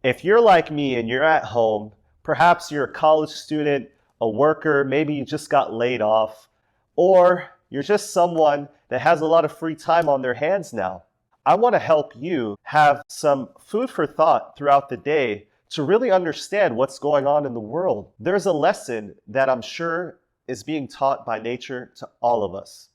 If you're like me and you're at home, perhaps you're a college student, a worker, maybe you just got laid off, or you're just someone that has a lot of free time on their hands now. I want to help you have some food for thought throughout the day to really understand what's going on in the world. There's a lesson that I'm sure is being taught by nature to all of us,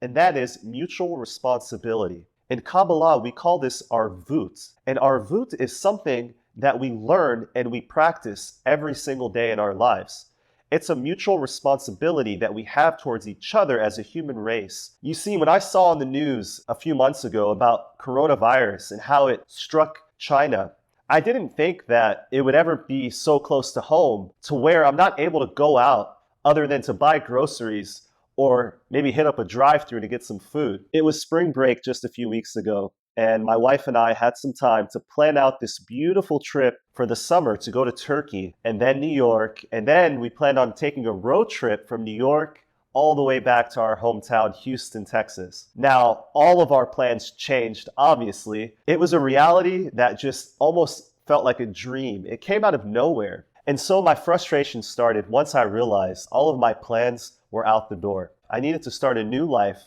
and that is mutual responsibility. In Kabbalah, we call this arvut, and arvut is something that we learn and we practice every single day in our lives. It's a mutual responsibility that we have towards each other as a human race. You see, when I saw on the news a few months ago about coronavirus and how it struck China, I didn't think that it would ever be so close to home to where I'm not able to go out other than to buy groceries or maybe hit up a drive-through to get some food. It was spring break just a few weeks ago, and my wife and I had some time to plan out this beautiful trip for the summer to go to Turkey and then New York. And then we planned on taking a road trip from New York all the way back to our hometown, Houston, Texas. Now, all of our plans changed, obviously. It was a reality that just almost felt like a dream. It came out of nowhere. And so my frustration started once I realized all of my plans were out the door. I needed to start a new life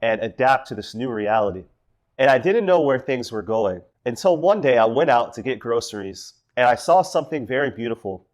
and adapt to this new reality. And I didn't know where things were going until one day I went out to get groceries and I saw something very beautiful.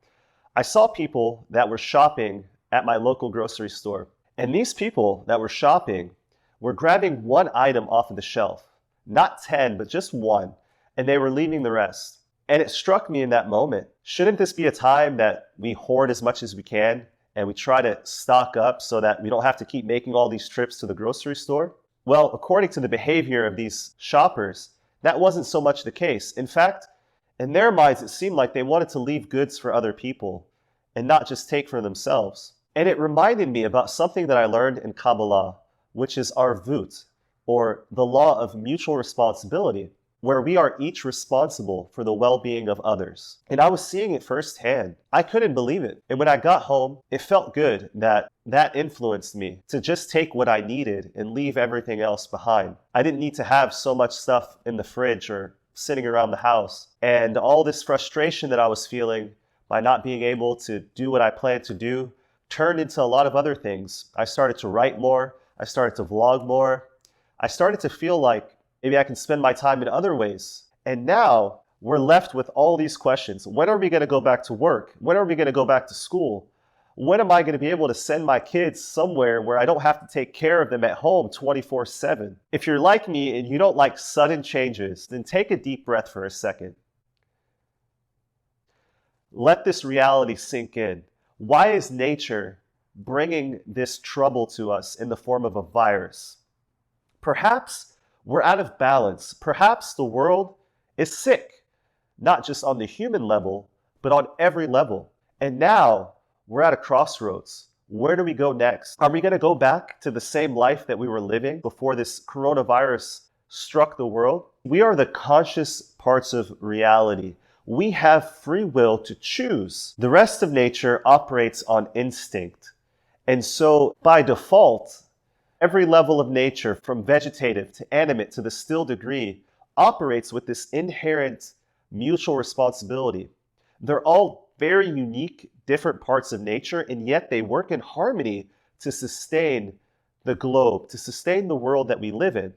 I saw people that were shopping at my local grocery store. And these people that were shopping were grabbing one item off of the shelf, not 10, but just one, and they were leaving the rest. And it struck me in that moment, shouldn't this be a time that we hoard as much as we can and we try to stock up so that we don't have to keep making all these trips to the grocery store? Well, according to the behavior of these shoppers, that wasn't so much the case. In fact, in their minds, it seemed like they wanted to leave goods for other people and not just take for themselves. And it reminded me about something that I learned in Kabbalah, which is arvut, or the law of mutual responsibility, where we are each responsible for the well-being of others. And I was seeing it firsthand. I couldn't believe it. And when I got home, it felt good that influenced me to just take what I needed and leave everything else behind. I didn't need to have so much stuff in the fridge or sitting around the house. And all this frustration that I was feeling by not being able to do what I planned to do turned into a lot of other things. I started to write more. I started to vlog more. I started to feel like maybe I can spend my time in other ways. And now we're left with all these questions. When are we going to go back to work? When are we going to go back to school? When am I going to be able to send my kids somewhere where I don't have to take care of them at home 24/7? If you're like me and you don't like sudden changes, then take a deep breath for a second. Let this reality sink in. Why is nature bringing this trouble to us in the form of a virus? Perhaps we're out of balance. Perhaps the world is sick, not just on the human level, but on every level. And now we're at a crossroads. Where do we go next? Are we going to go back to the same life that we were living before this coronavirus struck the world? We are the conscious parts of reality. We have free will to choose. The rest of nature operates on instinct. And so by default, every level of nature, from vegetative to animate to the still degree, operates with this inherent mutual responsibility. They're all very unique, different parts of nature, and yet they work in harmony to sustain the globe, to sustain the world that we live in.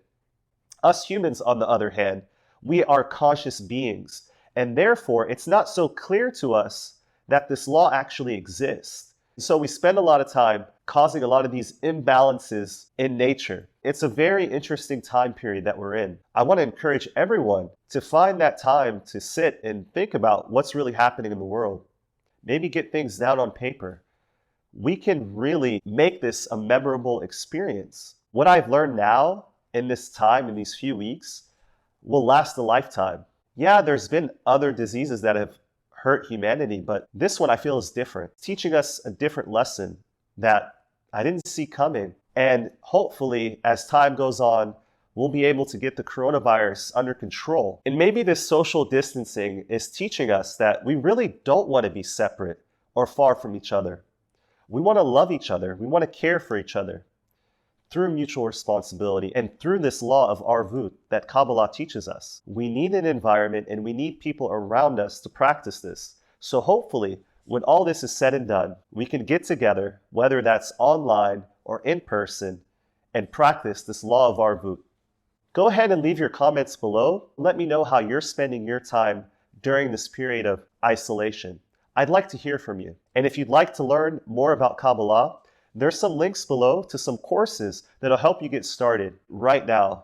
Us humans, on the other hand, we are conscious beings, and therefore it's not so clear to us that this law actually exists. So we spend a lot of time causing a lot of these imbalances in nature. It's a very interesting time period that we're in. I want to encourage everyone to find that time to sit and think about what's really happening in the world. Maybe get things down on paper. We can really make this a memorable experience. What I've learned now in this time, in these few weeks, will last a lifetime. Yeah, there's been other diseases that have hurt humanity, but this one I feel is different, teaching us a different lesson that I didn't see coming. And hopefully, as time goes on, we'll be able to get the coronavirus under control. And maybe this social distancing is teaching us that we really don't want to be separate or far from each other. We want to love each other. We want to care for each other. through mutual responsibility, and through this law of arvut that Kabbalah teaches us. We need an environment and we need people around us to practice this. So hopefully, when all this is said and done, we can get together, whether that's online or in person, and practice this law of arvut. Go ahead and leave your comments below. Let me know how you're spending your time during this period of isolation. I'd like to hear from you. And if you'd like to learn more about Kabbalah, there's some links below to some courses that'll help you get started right now